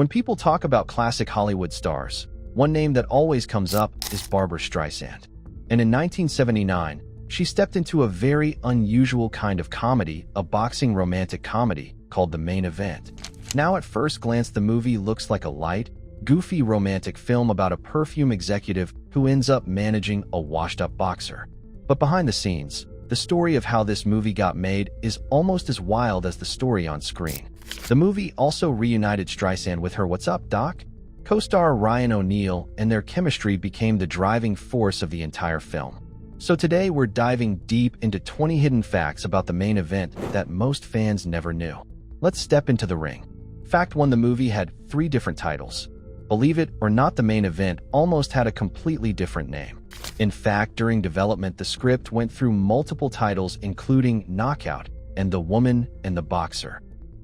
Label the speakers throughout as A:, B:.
A: When people talk about classic Hollywood stars, one name that always comes up is Barbra Streisand. And in 1979, she stepped into a very unusual kind of comedy, a boxing romantic comedy called The Main Event. Now at first glance, the movie looks like a light, goofy romantic film about a perfume executive who ends up managing a washed-up boxer. But behind the scenes, the story of how this movie got made is almost as wild as the story on screen. The movie also reunited Streisand with her "What's Up, Doc?" co-star Ryan O'Neal, and their chemistry became the driving force of the entire film. So today we're diving deep into 20 hidden facts about The Main Event that most fans never knew. Let's step into the ring. Fact 1: the movie had 3 different titles. Believe it or not, The Main Event almost had a completely different name. In fact, during development, the script went through multiple titles, including Knockout and The Woman and the Boxer.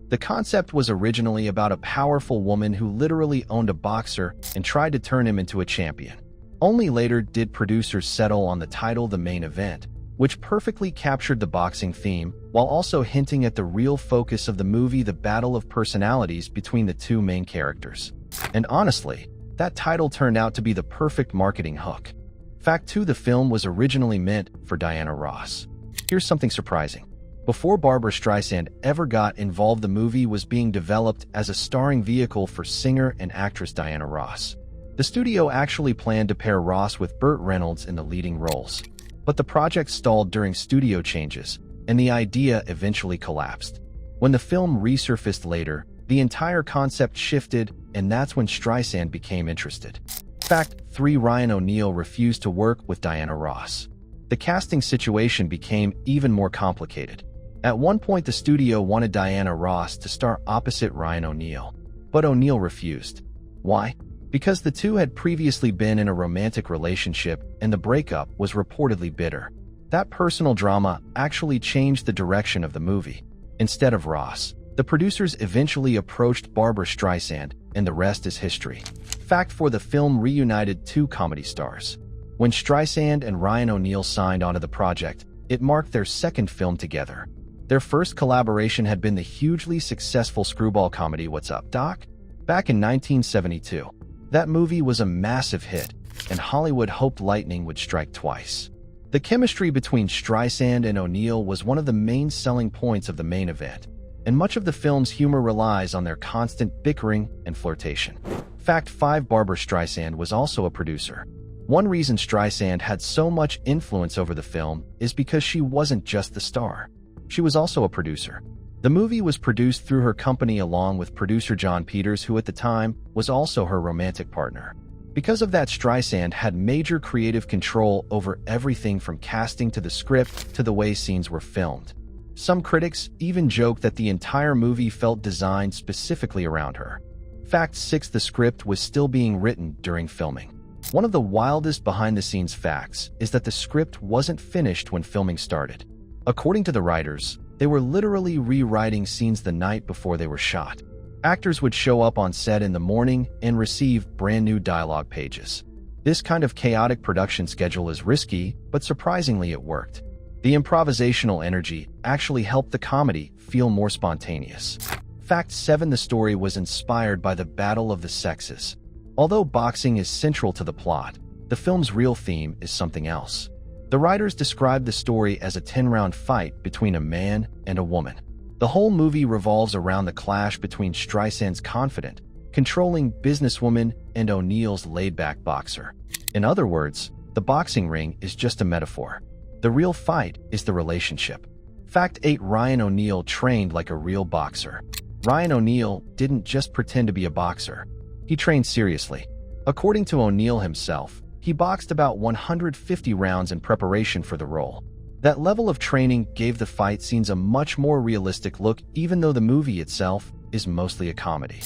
A: The concept was originally about a powerful woman who literally owned a boxer and tried to turn him into a champion. Only later did producers settle on the title The Main Event, which perfectly captured the boxing theme while also hinting at the real focus of the movie, the battle of personalities between the 2 main characters. And honestly, that title turned out to be the perfect marketing hook. Fact 2: the film was originally meant for Diana Ross. Here's something surprising. Before Barbra Streisand ever got involved, the movie was being developed as a starring vehicle for singer and actress Diana Ross. The studio actually planned to pair Ross with Burt Reynolds in the leading roles. But the project stalled during studio changes, and the idea eventually collapsed. When the film resurfaced later, the entire concept shifted, and that's when Streisand became interested. Fact 3: Ryan O'Neal refused to work with Diana Ross. The casting situation became even more complicated. At one point, the studio wanted Diana Ross to star opposite Ryan O'Neal, but O'Neal refused. Why? Because the two had previously been in a romantic relationship and the breakup was reportedly bitter. That personal drama actually changed the direction of the movie. Instead of Ross, the producers eventually approached Barbra Streisand, and the rest is history. Fact 4: the film reunited 2 comedy stars. When Streisand and Ryan O'Neal signed onto the project, it marked their second film together. Their first collaboration had been the hugely successful screwball comedy What's Up, Doc? Back in 1972. That movie was a massive hit, and Hollywood hoped lightning would strike twice. The chemistry between Streisand and O'Neal was one of the main selling points of The Main Event, and much of the film's humor relies on their constant bickering and flirtation. Fact 5: Barbra Streisand was also a producer. One reason Streisand had so much influence over the film is because she wasn't just the star. She was also a producer. The movie was produced through her company along with producer John Peters, who at the time was also her romantic partner. Because of that, Streisand had major creative control over everything from casting to the script to the way scenes were filmed. Some critics even joked that the entire movie felt designed specifically around her. Fact 6: the script was still being written during filming. One of the wildest behind-the-scenes facts is that the script wasn't finished when filming started. According to the writers, they were literally rewriting scenes the night before they were shot. Actors would show up on set in the morning and receive brand new dialogue pages. This kind of chaotic production schedule is risky, but surprisingly it worked. The improvisational energy actually helped the comedy feel more spontaneous. Fact 7: the story was inspired by the battle of the sexes. Although boxing is central to the plot, the film's real theme is something else. The writers described the story as a 10-round fight between a man and a woman. The whole movie revolves around the clash between Streisand's confident, controlling businesswoman and O'Neal's laid-back boxer. In other words, the boxing ring is just a metaphor. The real fight is the relationship. Fact 8: Ryan O'Neal trained like a real boxer. Ryan O'Neal didn't just pretend to be a boxer. He trained seriously. According to O'Neal himself, he boxed about 150 rounds in preparation for the role. That level of training gave the fight scenes a much more realistic look, even though the movie itself is mostly a comedy.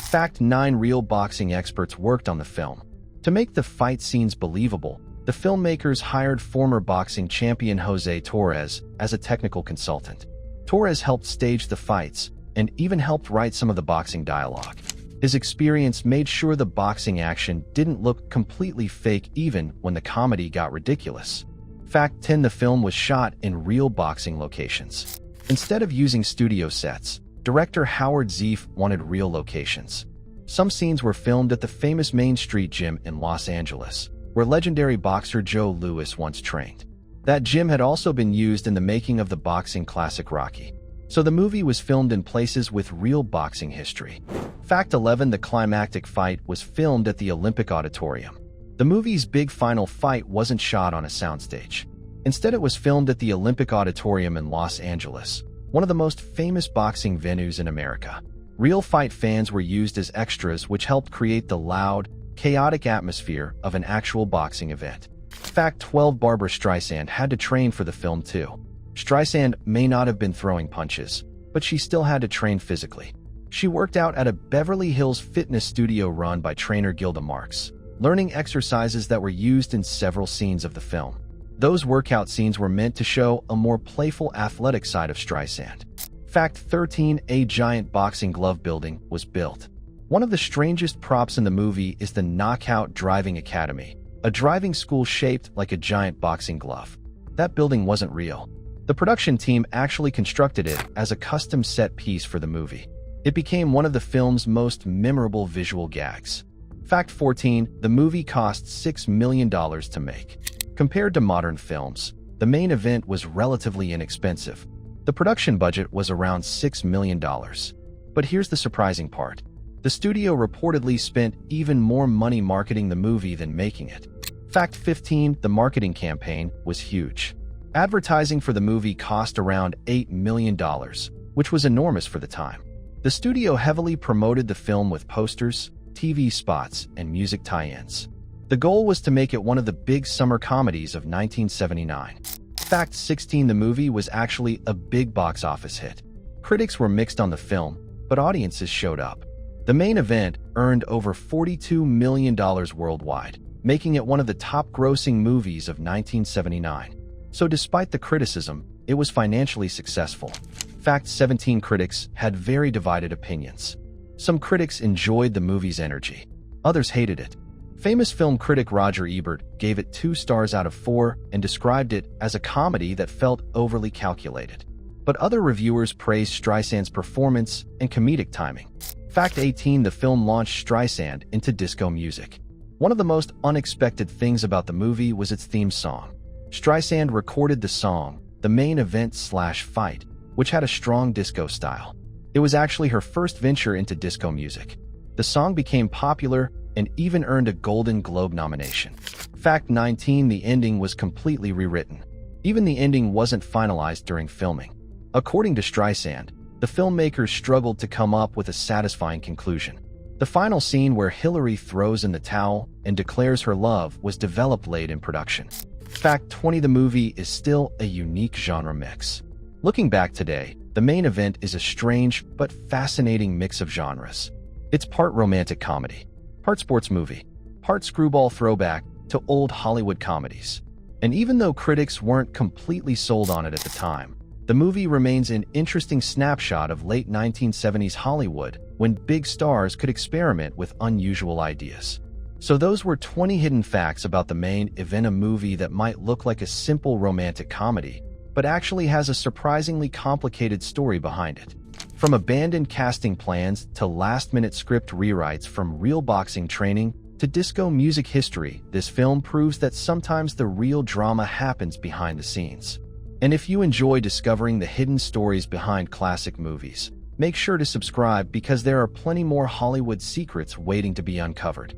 A: Fact 9: real boxing experts worked on the film. To make the fight scenes believable, the filmmakers hired former boxing champion Jose Torres as a technical consultant. Torres helped stage the fights and even helped write some of the boxing dialogue. His experience made sure the boxing action didn't look completely fake even when the comedy got ridiculous. Fact 10: the film was shot in real boxing locations. Instead of using studio sets, director Howard Zieff wanted real locations. Some scenes were filmed at the famous Main Street Gym in Los Angeles, where legendary boxer Joe Louis once trained. That gym had also been used in the making of the boxing classic Rocky. So the movie was filmed in places with real boxing history. Fact 11. The climactic fight was filmed at the Olympic Auditorium. The movie's big final fight wasn't shot on a soundstage. Instead, it was filmed at the Olympic Auditorium in Los Angeles, one of the most famous boxing venues in America. Real fight fans were used as extras, which helped create the loud, chaotic atmosphere of an actual boxing event. Fact 12. Barbra Streisand had to train for the film too. Streisand may not have been throwing punches, but she still had to train physically. She worked out at a Beverly Hills fitness studio run by trainer Gilda Marks, learning exercises that were used in several scenes of the film. Those workout scenes were meant to show a more playful, athletic side of Streisand. Fact 13. A giant boxing glove building was built. One of the strangest props in the movie is the Knockout Driving Academy, a driving school shaped like a giant boxing glove. That building wasn't real. The production team actually constructed it as a custom set piece for the movie. It became one of the film's most memorable visual gags. Fact 14. The movie cost $6 million to make. Compared to modern films, the main event was relatively inexpensive. The production budget was around $6 million. But here's the surprising part. The studio reportedly spent even more money marketing the movie than making it. Fact 15. The marketing campaign was huge. Advertising for the movie cost around $8 million, which was enormous for the time. The studio heavily promoted the film with posters, TV spots, and music tie-ins. The goal was to make it one of the big summer comedies of 1979. Fact 16. The movie was actually a big box office hit. Critics were mixed on the film, but audiences showed up. The main event earned over $42 million worldwide, making it one of the top-grossing movies of 1979. So despite the criticism, it was financially successful. Fact 17. Critics had very divided opinions. Some critics enjoyed the movie's energy. Others hated it. Famous film critic Roger Ebert gave it 2 stars out of 4 and described it as a comedy that felt overly calculated. But other reviewers praised Streisand's performance and comedic timing. Fact 18. The film launched Streisand into disco music. One of the most unexpected things about the movie was its theme song. Streisand recorded the song, the main event/fight, which had a strong disco style. It was actually her first venture into disco music. The song became popular and even earned a Golden Globe nomination. Fact 19. The ending was completely rewritten. Even the ending wasn't finalized during filming. According to Streisand, the filmmakers struggled to come up with a satisfying conclusion. The final scene where Hillary throws in the towel and declares her love was developed late in production. Fact 20. The movie is still a unique genre mix. Looking back today, the main event is a strange but fascinating mix of genres. It's part romantic comedy, part sports movie, part screwball throwback to old Hollywood comedies. And even though critics weren't completely sold on it at the time, the movie remains an interesting snapshot of late 1970s Hollywood when big stars could experiment with unusual ideas. So those were 20 hidden facts about the main event, a movie that might look like a simple romantic comedy, but actually has a surprisingly complicated story behind it. From abandoned casting plans to last-minute script rewrites, from real boxing training to disco music history, this film proves that sometimes the real drama happens behind the scenes. And if you enjoy discovering the hidden stories behind classic movies, make sure to subscribe because there are plenty more Hollywood secrets waiting to be uncovered.